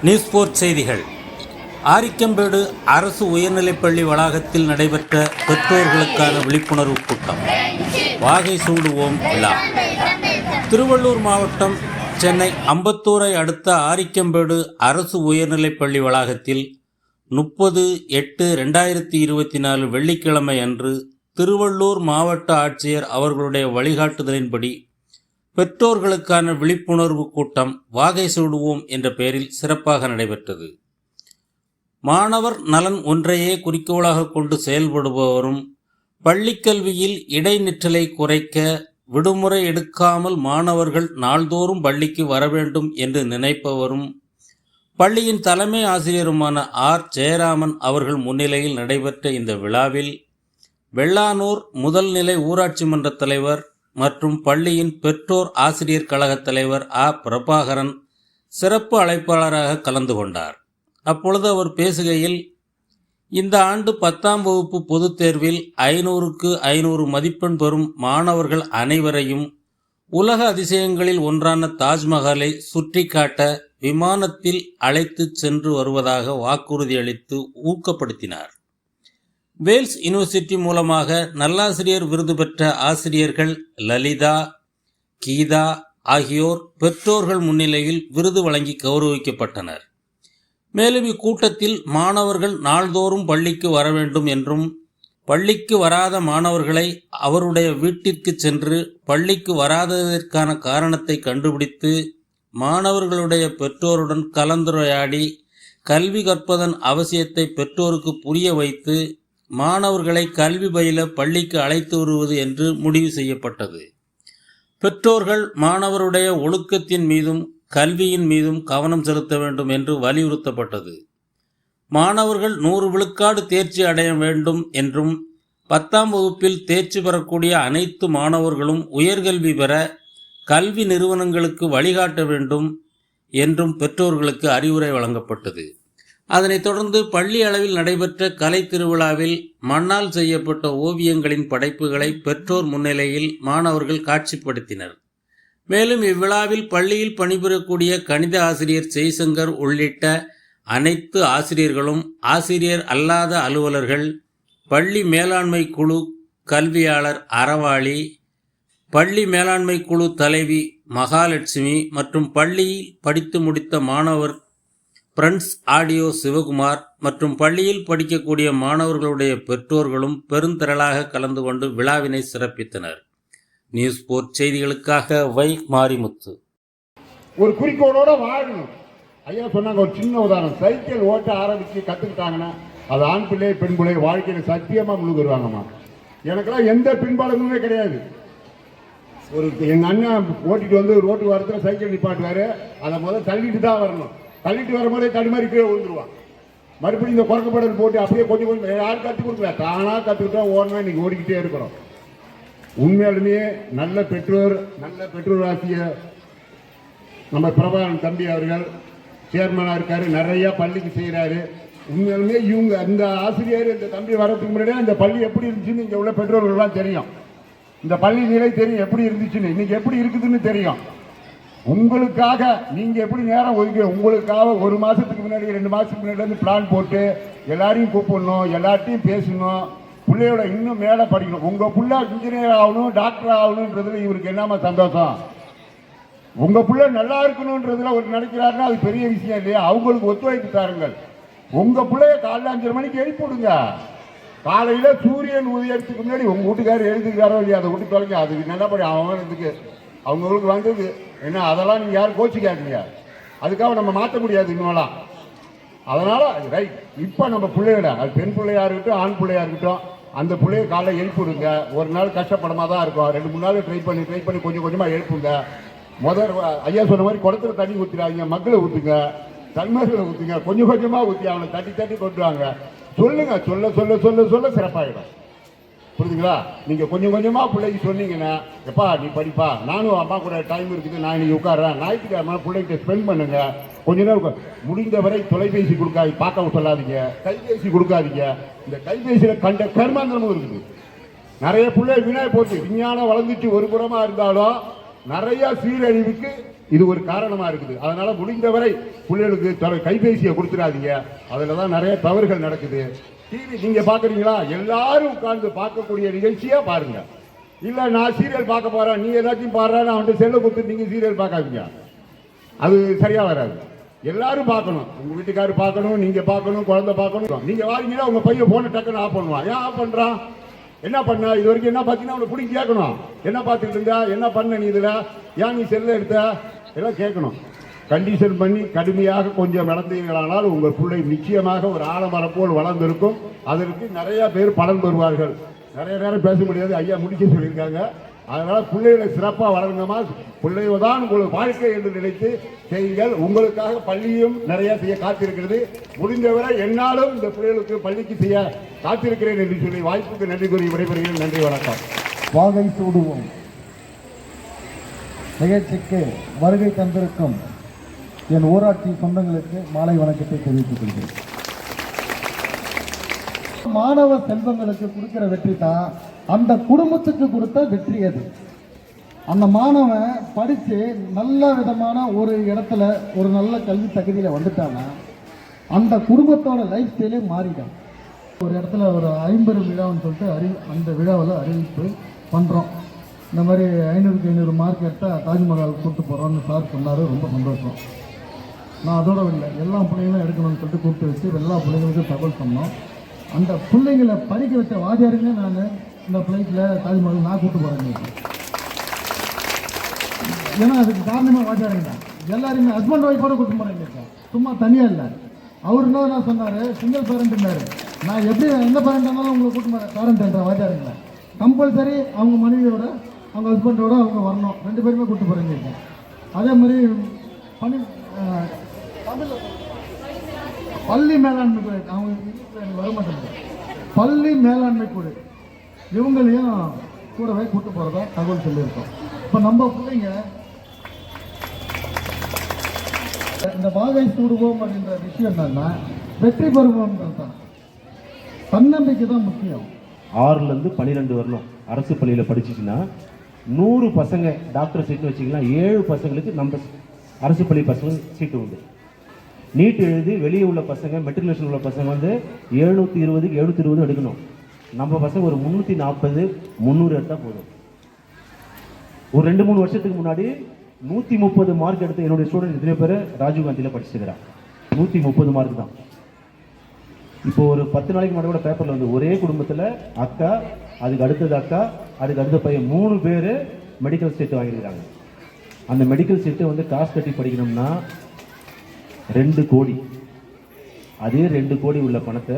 News 4 செய்திகள். ஆரிக்கம்பேடு அரசு உயர்நிலைப்பள்ளி வளாகத்தில் நடைபெற்ற பெற்றோர்களுக்கான விழிப்புணர்வு கூட்டம். வாகை சூடுவோம் விழா. திருவள்ளூர் மாவட்டம் சென்னை அம்பத்தூரை அடுத்த ஆரிக்கம்பேடு அரசு உயர்நிலைப்பள்ளி வளாகத்தில் 30/8/2024 வெள்ளிக்கிழமை அன்று திருவள்ளூர் மாவட்ட ஆட்சியர் அவர்களுடைய வழிகாட்டுதலின்படி பெற்றோர்களுக்கான விழிப்புணர்வு கூட்டம் வாகை சூடுவோம் என்ற பெயரில் சிறப்பாக நடைபெற்றது. மாணவர் நலன் ஒன்றையே குறிக்கோளாக கொண்டு செயல்படுபவரும், பள்ளிக்கல்வியில் இடைநிற்றலை குறைக்க விடுமுறை எடுக்காமல் மாணவர்கள் நாள்தோறும் பள்ளிக்கு வர வேண்டும் என்று நினைப்பவரும், பள்ளியின் தலைமை ஆசிரியருமான ஆர். ஜெயராமன் அவர்கள் முன்னிலையில் நடைபெற்ற இந்த விழாவில் வெள்ளானூர் முதல்நிலை ஊராட்சி மன்ற தலைவர் மற்றும் பள்ளியின் பெற்றோர் ஆசிரியர் கழக தலைவர் ஆ. பிரபாகரன் சிறப்பு அழைப்பாளராக கலந்து கொண்டார். அப்பொழுது அவர் பேசுகையில், இந்த ஆண்டு 10ஆம் வகுப்பு பொதுத் தேர்வில் 500க்கு 500 மதிப்பெண் பெறும் மாணவர்கள் அனைவரையும் உலக அதிசயங்களில் ஒன்றான தாஜ்மஹாலை சுற்றி காட்ட விமானத்தில் அழைத்து சென்று வருவதாக வாக்குறுதியளித்து ஊக்கப்படுத்தினார். வேல்ஸ் யூனிவர்சிட்டி மூலமாக நல்லாசிரியர் விருது பெற்ற ஆசிரியர்கள் லலிதா, கீதா ஆகியோர் பெற்றோர்கள் முன்னிலையில் விருது வழங்கி கௌரவிக்கப்பட்டனர். மேலும் இக்கூட்டத்தில் மாணவர்கள் நாள்தோறும் பள்ளிக்கு வர வேண்டும் என்றும், பள்ளிக்கு வராத மாணவர்களை அவருடைய வீட்டிற்கு சென்று பள்ளிக்கு வராததற்கான காரணத்தை கண்டுபிடித்து மாணவர்களுடைய பெற்றோருடன் கலந்துரையாடி கல்வி கற்பதன் அவசியத்தை பெற்றோருக்கு புரிய வைத்து மாணவர்களை கல்வி பயில பள்ளிக்கு அழைத்து வருவது என்று முடிவு செய்யப்பட்டது. பெற்றோர்கள் மாணவருடைய ஒழுக்கத்தின் மீதும் கல்வியின் மீதும் கவனம் செலுத்த வேண்டும் என்று வலியுறுத்தப்பட்டது. மாணவர்கள் 100 விழுக்காடு தேர்ச்சி அடைய வேண்டும் என்றும், 10ஆம் வகுப்பில் தேர்ச்சி பெறக்கூடிய அனைத்து மாணவர்களும் உயர்கல்வி பெற கல்வி நிறுவனங்களுக்கு வழிகாட்ட வேண்டும் என்றும் பெற்றோர்களுக்கு அறிவுரை வழங்கப்பட்டது. அதனைத் தொடர்ந்து பள்ளி அளவில் நடைபெற்ற கலை திருவிழாவில் மண்ணால் செய்யப்பட்ட ஓவியங்களின் படைப்புகளை பெற்றோர் முன்னிலையில் மாணவர்கள் காட்சிப்படுத்தினர். மேலும் இவ்விழாவில் பள்ளியில் பணிபுரியக்கூடிய கணித ஆசிரியர் ஜெய்சங்கர் உள்ளிட்ட அனைத்து ஆசிரியர்களும், ஆசிரியர் அல்லாத அலுவலர்கள், பள்ளி மேலாண்மை குழு கல்வியாளர் அறவாளி, பள்ளி மேலாண்மை குழு தலைவி மகாலட்சுமி மற்றும் பள்ளியில் படித்து முடித்த மாணவர் பிரின்ஸ் ஆடியோ சிவகுமார் மற்றும் பள்ளியில் படிக்கக்கூடிய மாணவர்களுடைய பெற்றோர்களும் பெருந்திரளாக கலந்து கொண்டு விழாவினை சிறப்பித்தனர். நியூஸ் 4 செய்திகளுக்காக வை. மாரிமுத்து. ஒரு குறிக்கோளோட வாழணும். ஐயா சொன்னாங்க ஒரு சின்ன உதாரணம், சைக்கிள் ஓட்ட ஆரம்பிச்சு கத்துக்கிட்டாங்கன்னா அது ஆண் பிள்ளை பெண் பிள்ளை வாழ்க்கையில சத்தியமா முழுகுருவாங்கம்மா. எனக்கெல்லாம் எந்த பின்பாலமுமே கிடையாது. எங்க அண்ணன் ஓட்டிட்டு வந்து ரோட்டு வாரத்துல சைக்கிள் நிப்பாட்டுவாரு, அதை முதல்ல தள்ளிட்டு தான் வரணும். தள்ளிட்டு வரும்போதே தடுமாறி கீழே விழுந்துருவான். மறுபடியும் இந்த குறைக்கப்படல் போட்டு அப்படியே கொஞ்சம் கொஞ்சம் யாரும் கற்றுக் கொடுக்கல, தானாக கற்றுக்கிட்டோம். ஓடணும், இன்னைக்கு ஓடிக்கிட்டே இருக்கிறோம். உண்மையாலுமே நல்ல பெற்றோர் ஆசிய நம்ம பிரபாகரன் தம்பி அவர்கள் சேர்மனாக இருக்காரு, நிறைய பள்ளிக்கு செய்கிறாரு. உண்மையாலுமே இவங்க இந்த ஆசிரியர் இந்த தம்பி வரதுக்கு முன்னாடியே இந்த பள்ளி எப்படி இருந்துச்சுன்னு இங்கே உள்ள பெற்றோர்கள்லாம் தெரியும். இந்த பள்ளி நிலை தெரியும் எப்படி இருந்துச்சுன்னு, இன்னைக்கு எப்படி இருக்குதுன்னு தெரியும். உங்களுக்காக நீங்க எப்படி நேரம் ஒதுக்கி உங்களுக்காக 1 மாசத்துக்கு முன்னாடி 2 மாசத்துக்கு முன்னாடி வந்து பிளான் போட்டு எல்லாரையும் கூப்பிடணும், எல்லார்ட்டையும் பேசணும், பிள்ளையோட இன்னும் மேலே படிக்கணும். உங்க பிள்ளை இன்ஜினியர் ஆகணும், டாக்டர் ஆகணுன்றதுல இவருக்கு என்னமா சந்தோஷம்? உங்க பிள்ளை நல்லா இருக்கணும்ன்றதுல ஒரு நினைக்கிறாருன்னா அது பெரிய விஷயம் இல்லையா? அவங்களுக்கு ஒத்துழைப்பு தாருங்கள். உங்க பிள்ளைய காலைல 5:30 மணிக்கு எழுப்பிவிடுங்க. காலையில சூரியன் உதயத்துக்கு முன்னாடி உங்க வீட்டுக்காரர் எழுதுக்காரோ இல்லையா அதை விட்டு தொலைங்க. அதுக்கு நல்லபடி அவனுக்கு அவங்களுக்கு வந்தது என்ன, அதெல்லாம் நீங்கள் யாரும் கோச்சிக்காதீங்க. அதுக்காக நம்ம மாற்ற முடியாது இன்னும்லாம். அதனால் ரைட், இப்போ நம்ம பிள்ளைகள அது பெண் பிள்ளையாக இருக்கட்டும் ஆண் பிள்ளையாக இருக்கட்டும், அந்த பிள்ளைய காலைல எழுப்பிவிடுங்க. ஒரு நாள் கஷ்டப்படமாக தான் இருக்கும், 2-3 நாள் ட்ரை பண்ணி கொஞ்சம் கொஞ்சமாக எழுப்புங்க. ஐயா சொன்ன மாதிரி குடத்துல தண்ணி ஊற்றிடாதீங்க, மக்களை ஊற்றுங்க, தன்மைகளை ஊற்றுங்க, கொஞ்சம் கொஞ்சமாக ஊற்றி அவனை தட்டி கொண்டு வாங்க. சொல்லுங்க, சொல்ல சொல்ல சொல்ல சொல்ல சிறப்பாகிடும். புரியுதுங்களா? நீங்கள் கொஞ்சம் கொஞ்சமாக பிள்ளைக்கு சொன்னீங்கன்னா, எப்பா நீ படிப்பா, நானும் அம்மா கூட டைம் இருக்குது, நான் இன்னைக்கு உட்காடுறேன், ஞாயிற்றுக்கிழமை பிள்ளைகிட்ட ஸ்பெண்ட் பண்ணுங்க. கொஞ்ச நேரம் முடிந்தவரை தொலைபேசி கொடுக்காது, பார்க்க சொல்லாதீங்க, கைபேசி கொடுக்காதீங்க. இந்த கைபேசியில் கண்ட கர்மாந்திரமும் இருக்குது. நிறைய பிள்ளை வீணாய் போச்சு. விஞ்ஞானம் வளர்ந்துட்டு ஒரு புறமாக இருந்தாலும் நிறைய சீரழிவுக்கு இது ஒரு காரணமா இருக்குது. அதனால முடிந்தவரை பிள்ளைகளுக்கு கைபேசியை கொடுத்துடாதீங்க. அதுல தான் நிறைய தவறுகள் நடக்குது. டிவி நீங்க பாக்குறீங்களா? எல்லாரும் உட்கார்ந்து பார்க்கக்கூடிய நிகழ்ச்சியா பாருங்க. இல்ல நான் சீரியல் பார்க்க போறேன், நீ எல்லாத்தையும் பாடுற, நான் வந்து செல்ல கொடுத்து நீங்க சீரியல் பார்க்காதீங்க. அது சரியா வராது. எல்லாரும் பார்க்கணும். உங்க வீட்டுக்காரர் பார்க்கணும், நீங்க பார்க்கணும், குழந்தை பார்க்கணும். நீங்க வாங்கினா உங்க பையன் போன டக்குன்னு ஆஃப் பண்ணுவான். ஏன் ஆஃப் பண்றான்? என்ன பண்ண இது வரைக்கும்? என்ன பார்த்தீங்கன்னா அவனை பிடிச்சி கேட்கணும். என்ன பார்த்துட்டு இருந்தா, என்ன பண்ண நீ இதுல, ஏன் நீ செல்ல எடுத்த, எல்லாம் கேட்கணும். கண்டிஷன் பண்ணி கடுமையாக கொஞ்சம் நடந்தீர்களானால் உங்கள் பிள்ளை நிச்சயமாக ஒரு ஆலமரம் போல் வளர்ந்திருக்கும். அதற்கு நிறைய பேர் பலன் பெறுவார்கள். நிறைய நேரம் பேச முடியாது, ஐயா முடிக்க சொல்லியிருக்காங்க. அதனால பிள்ளைகளை சிறப்பாக வளருங்கம்மா. பிள்ளைகள் தான் உங்களுக்கு வாழ்க்கை என்று நினைத்து செய்யுங்கள். உங்களுக்காக பள்ளியும் நிறைய செய்ய காத்திருக்கிறது. முடிந்தவரை என்னாலும் இந்த பிள்ளைகளுக்கு பள்ளிக்கு செய்ய காத்திருக்கிறேன் என்று சொல்லி வாய்ப்புக்கு நன்றி கூறி விடைபெறுகிறேன். நன்றி, வணக்கம். வாகை சூடுவோம் நிகழ்ச்சிக்கு வருகை தந்திருக்கும் என் ஊராட்சி சொந்தங்களுக்கு மாலை வணக்கத்தை தெரிவித்துக் கொள்கிறேன். மாணவ செல்வங்களுக்கு கொடுக்கிற வெற்றி தான் அந்த குடும்பத்துக்கு கொடுத்த வெற்றி. அது அந்த மாணவன் படித்து நல்ல விதமான ஒரு இடத்துல ஒரு நல்ல கல்வி தகுதியில் வந்துட்டான்னா அந்த குடும்பத்தோட லைஃப் ஸ்டைலே மாறிடும். ஒரு இடத்துல ஒரு 50 விழான்னு சொல்லிட்டு அந்த விழாவில் அறிவிப்பு பண்ணுறோம். இந்த மாதிரி 500க்கு 500 மார்க் எடுத்தால் தாஜ்மஹால் கூப்பிட்டு போகிறோன்னு சார் சொன்னார். ரொம்ப சந்தோஷம். நான் அதோட இல்லை, எல்லா பிள்ளைங்களும் எடுக்கணும்னு சொல்லிட்டு கூப்பிட்டு வச்சு எல்லா பிள்ளைங்களுக்கும் தகவல் சொன்னோம். அந்த பிள்ளைங்களை படிக்க வச்ச வாத்தியாருங்க நான் இந்த ஃப்ளைட்டில் தாஜ்மஹால் நான் கூப்பிட்டு போகிறேன். ஏன்னா அதுக்கு காரணமாக வாத்தியாருங்க தான். எல்லாருமே ஹஸ்பண்ட் ஒய்ஃபோட கூப்பிட்டு போகிறேங்க, சும்மா தனியாக இல்லை. அவர் என்ன சொன்னார், சிங்கிள் பேரண்ட்னாரு. நான் எப்படி எந்த பேரண்ட் இருந்தாலும் உங்களை கூப்பிட்டு போகிறேன் பேரண்ட்ன்ற வாத்தியாருங்க. கம்பல்சரி அவங்க மனைவியோட அவங்க ஹஸ்பண்டோட அவங்க வரணும், 2 பேருமே கூப்பிட்டு போகிறேங்க. அதே மாதிரி பள்ளி மேலாண்மை குழு, அவங்க எனக்கு வர மாட்டேங்குது, பள்ளி மேலாண்மை குழு இவங்களையும் கூடவே கூட்டு போகிறதா தகவல் சொல்லியிருக்கோம். இப்போ நம்ம பிள்ளைங்க இந்த வாகை சூடுவோம் அப்படின்ற விஷயம் என்னன்னா வெற்றி பெறுவோம்ன்றது தான். தன்னம்பிக்கை தான் முக்கியம். 6லேருந்து 12 வரணும் அரசு பள்ளியில் படிச்சிச்சுன்னா 100 பசங்க டாக்டர் சீட்டு வச்சிங்கன்னா 7 பசங்களுக்கு நம்ம அரசு பள்ளி பசங்க சீட்டு உண்டு. நீட் எழுதி வெளியே உள்ள பசங்க, மெட்ரிகுலேஷன் உள்ள பசங்க வந்து 720க்கு 720 எடுக்கணும். நம்ம பசங்க ஒரு 340 300 எடுத்தால் போதும். ஒரு 2-3 வருஷத்துக்கு முன்னாடி 130 மார்க் எடுத்து என்னுடைய ஸ்டூடெண்ட் இத்தனை பேர் ராஜீவ்காந்தியில் படிச்சுக்கிறான். 130 மார்க் தான். இப்போ ஒரு 10 நாளைக்கு முன்னாடி கூட பேப்பரில் வந்து ஒரே குடும்பத்தில் அக்கா, அதுக்கு அடுத்தது அக்கா, அதுக்கு அடுத்த பையன் 3 பேர் மெடிக்கல் சீட்டு வாங்கியிருக்காங்க. அந்த மெடிக்கல் சீட்டு வந்து காசு கட்டி படிக்கணும்னா 2 கோடி. அதே 2 கோடி உள்ள பணத்தை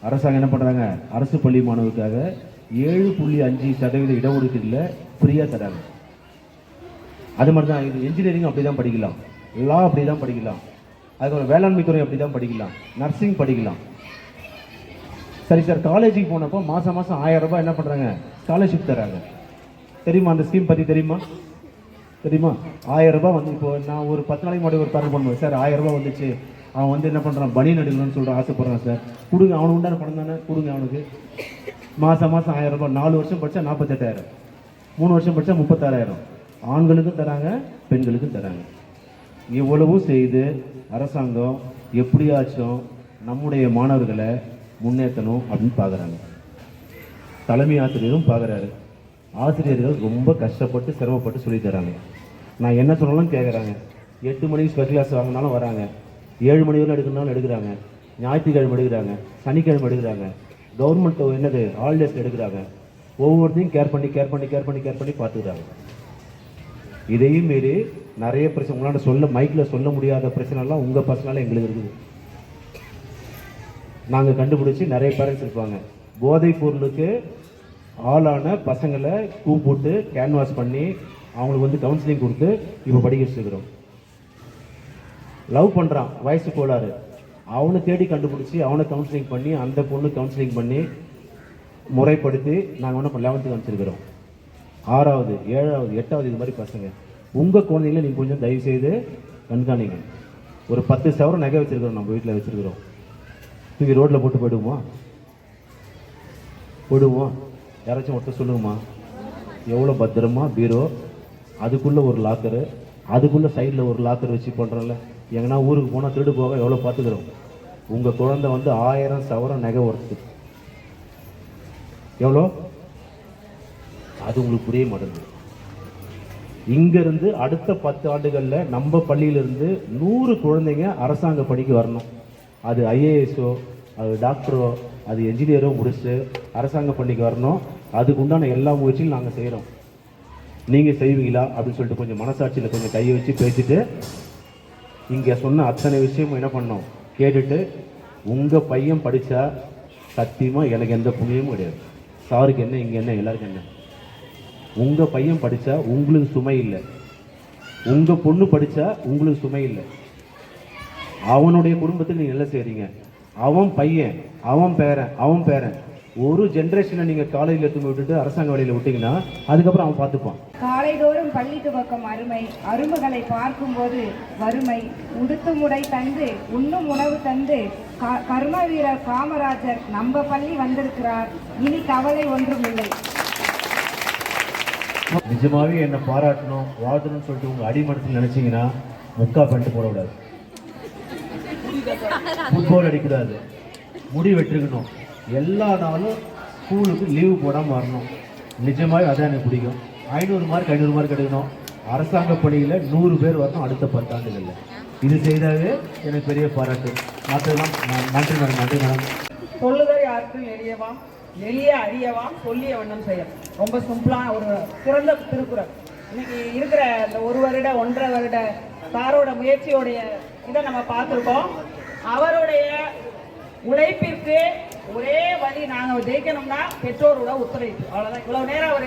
அரசாங்கம் என்ன பண்ணுறாங்க, அரசு பள்ளி மாணவருக்காக 7.5% இடஒதுக்கீட்டில் ஃப்ரீயாக தராங்க. அது மாதிரி தான் இது. என்ஜினியரிங் அப்படி தான் படிக்கலாம், லா அப்படி தான் படிக்கலாம், அதுக்கப்புறம் வேளாண்மை துறை அப்படி தான் படிக்கலாம், நர்சிங் படிக்கலாம். சரி சார், காலேஜுக்கு போனப்போ மாதம் 1000 ரூபாய் என்ன பண்ணுறாங்க, ஸ்காலர்ஷிப் தராங்க. தெரியுமா அந்த ஸ்கீம் பற்றி? தெரியுமா 1000 ரூபாய் வந்து இப்போ நான் ஒரு 10 நாளைக்கு முன்னாடி ஒரு பேரண்ட் பண்ணுவேன், சார் 1000 ரூபாய் வந்துச்சு, அவன் வந்து என்ன பண்ணுறான், பனியன் எடுக்கணும்னு சொல்லிட்டு ஆசைப்படுறான் சார், கொடுங்க, அவனுக்கு உண்டான பணம் தானே கொடுங்க அவனுக்கு. மாதம் 1000 ரூபாய், 4 வருஷம் படித்தா 48,000, 3 வருஷம் படித்தா 36,000. ஆண்களுக்கும் தராங்க, பெண்களுக்கும் தராங்க. இவ்வளவும் செய்து அரசாங்கம் எப்படியாச்சும் நம்முடைய மாணவர்களை முன்னேற்றணும் அப்படின்னு பார்க்குறாங்க. தலைமை ஆசிரியரும் பார்க்குறாரு. ஆசிரியர்கள் ரொம்ப கஷ்டப்பட்டு சிரமப்பட்டு சொல்லி தராங்க. நான் என்ன சொன்னாலும் கேட்குறாங்க. 8 மணிக்கு ஸ்பெஷல் கிளாஸ் வாங்கினாலும் வராங்க, 7 மணி வரை எடுக்கணும்னாலும் எடுக்கிறாங்க, ஞாயிற்றுக்கிழமை எடுக்கிறாங்க, சனிக்கிழமை எடுக்கிறாங்க, கவர்மெண்ட் என்னது ஹாலிடேஸ் எடுக்கிறாங்க. ஒவ்வொருத்தையும் கேர் பண்ணி பார்த்துக்கிறாங்க. இதையும் மீறி நிறைய பிரச்சனை உங்களால் சொல்ல மைக்கில் சொல்ல முடியாத பிரச்சனைலாம் உங்கள் பசங்களால் எங்களுக்கு இருக்குது. நாங்கள் கண்டுபிடிச்சி நிறைய பேரண்ட்ஸ் இருப்பாங்க, போதைப் பொருளுக்கு ஆளான பசங்களை கூப்பிட்டு கேன்வாஸ் பண்ணி அவங்களுக்கு வந்து கவுன்சிலிங் கொடுத்து இப்போ படிக்க வச்சுருக்கிறோம். லவ் பண்ணுறான், வயசு கோளாறு, அவனை தேடி கண்டுபிடிச்சி அவனை கவுன்சிலிங் பண்ணி அந்த பொண்ணு கவுன்சிலிங் பண்ணி முறைப்படுத்தி நாங்கள் ஒன்று 11th அனுப்பிச்சிருக்கிறோம். 6வது 7வது 8வது இது மாதிரி பசங்க. உங்கள் குழந்தைங்கள நீங்கள் கொஞ்சம் தயவு செய்து கண்காணிங்க. ஒரு 10 சவரம் நகை வச்சுருக்கிறோம், நம்ம வீட்டில் வச்சுருக்கிறோம். தூக்கி ரோட்டில் போட்டு போயிடுவோம்? யாராச்சும் ஒருத்தர் சொல்லுங்கம்மா, எவ்வளோ பத்திரமா பீரோ அதுக்குள்ளே ஒரு லாக்கரு, அதுக்குள்ளே சைடில் ஒரு லாக்கர் வச்சு பண்ணுறோம்ல. எங்கன்னா ஊருக்கு போனால் திருடு போக எவ்வளோ பார்த்துக்கிறோம். உங்கள் குழந்தை வந்து 1000 சவரம் நகை ஒர்த்து எவ்வளோ, அது உங்களுக்கு புரிய மாட்டேங்குது. இங்கேருந்து அடுத்த 10 ஆண்டுகளில் நம்ம பள்ளியிலிருந்து 100 குழந்தைங்க அரசாங்க பணிக்கு வரணும். அது ஐஏஎஸோ, அது டாக்டரோ, அது என்ஜினியரோ முடிச்சு அரசாங்க பணிக்கு வரணும். அதுக்கு உண்டான எல்லா முயற்சியும் நாங்கள் செய்கிறோம். நீங்கள் செய்வீங்களா அப்படின்னு சொல்லிட்டு கொஞ்சம் மனசாட்சியில் கொஞ்சம் கையை வச்சு பேசிட்டு இங்கே சொன்ன அத்தனை விஷயமும் என்ன பண்ணோம் கேட்டுட்டு, உங்கள் பையன் படித்தா சத்தியமாக எனக்கு எந்த புண்ணியமும் கிடையாது. சாருக்கு என்ன, இங்கே என்ன, எல்லாருக்கும் என்ன. உங்கள் பையன் படித்தா உங்களுக்கு சுமை இல்லை, உங்கள் பொண்ணு படித்தா உங்களுக்கு சுமை இல்லை. அவனுடைய குடும்பத்துக்கு நீங்கள் நல்லா செய்கிறீங்க. அவன் பையன், அவன் பேரன் ஒரு ஜென்ரேஷனை நீங்கள் காலேஜில் எடுத்து விட்டுட்டு அரசாங்க வேலையில் விட்டிங்கன்னா அதுக்கப்புறம் அவன் பார்த்துப்பான். காலைதோறும் பள்ளி துவக்கம் அருமை, அரும்புகளை பார்க்கும்போது வறுமை, உடுத்தும் உடை தந்து உண்ணும் உணவு தந்து கர்ம வீரர் காமராஜர் நம்ம பள்ளி வந்திருக்கிறார், இனி கவலை ஒன்றும் இல்லை. நிஜமாவே என்னை பாராட்டணும் வாழ்த்தணும்னு சொல்லிட்டு உங்கள் அடிமனத்தில் நினச்சிங்கன்னா முக்கா பண்ணிட்டு போடக்கூடாது, ஃபுட்பால் அடிக்கூடாது, முடி வெட்டிருக்கணும், எல்லா நாளும் ஸ்கூலுக்கு லீவு போடாமல் வரணும். நிஜமாவே அதான் எனக்கு பிடிக்கும். 500 மார்க் எடுக்கணும். அரசாங்க பணியில் 100 பேர் வரணும் அடுத்த 10 ஆண்டுகளில். இது செய்தாவே எனக்கு பெரிய பாராட்டு. மற்றெல்லாம் நன்றி மேடம், நன்றி மேடம். சொல்லுதல் யாருக்கும் எளியவாம், எளிய அறியவாம், சொல்லிய வண்ணம் செய்ய. ரொம்ப சிம்பிளான ஒரு சிறந்த திருக்குறள். இன்னைக்கு இருக்கிற இந்த 1 வருட 1.5 வருட சாரோட முயற்சியோடைய இதை நம்ம பார்த்துருக்கோம். அவருடைய உழைப்பிற்கு ஒரே வழி, நாங்கள் ஜெயிக்கணும்னா பெற்றோரோட ஒத்துழைப்பு, அவ்வளோதான். இவ்வளோ நேரம் அவர்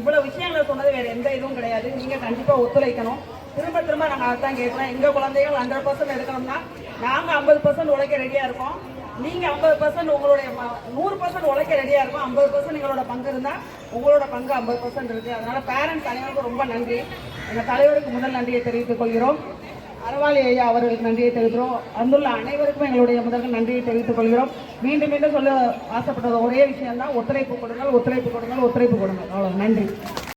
இவ்வளோ விஷயங்களை சொன்னது வேறு எந்த இதுவும் கிடையாது. நீங்கள் கண்டிப்பாக ஒத்துழைக்கணும். திரும்ப நாங்கள் அதுதான் கேட்குறோம். எங்கள் குழந்தைகள் 100% எடுக்கணும்னா நாங்கள் 50% உழைக்க ரெடியாக இருக்கோம். நீங்கள் 50% உங்களுடைய 100% உழைக்க ரெடியாக இருக்கும். 50% எங்களோட பங்கு இருந்தால் உங்களோட பங்கு 50% இருக்குது. அதனால் பேரண்ட்ஸ் அனைவருக்கும் ரொம்ப நன்றி. எங்கள் தலைவருக்கு முதல் நன்றியை தெரிவித்துக் கொள்கிறோம். அறவாளி ஐயா அவர்களுக்கு நன்றியை தெரிவிக்கிறோம். வந்துள்ள அனைவருக்கும் எங்களுடைய முதல் நன்றியை தெரிவித்துக் கொள்கிறோம். மீண்டும் சொல்ல ஆசைப்பட்டது ஒரே விஷயம் தான், ஒத்துழைப்பு கொடுங்கள், ஒத்துழைப்பு கொடுங்கள், ஒத்துழைப்பு கொடுங்கள். அவ்வளோ, நன்றி.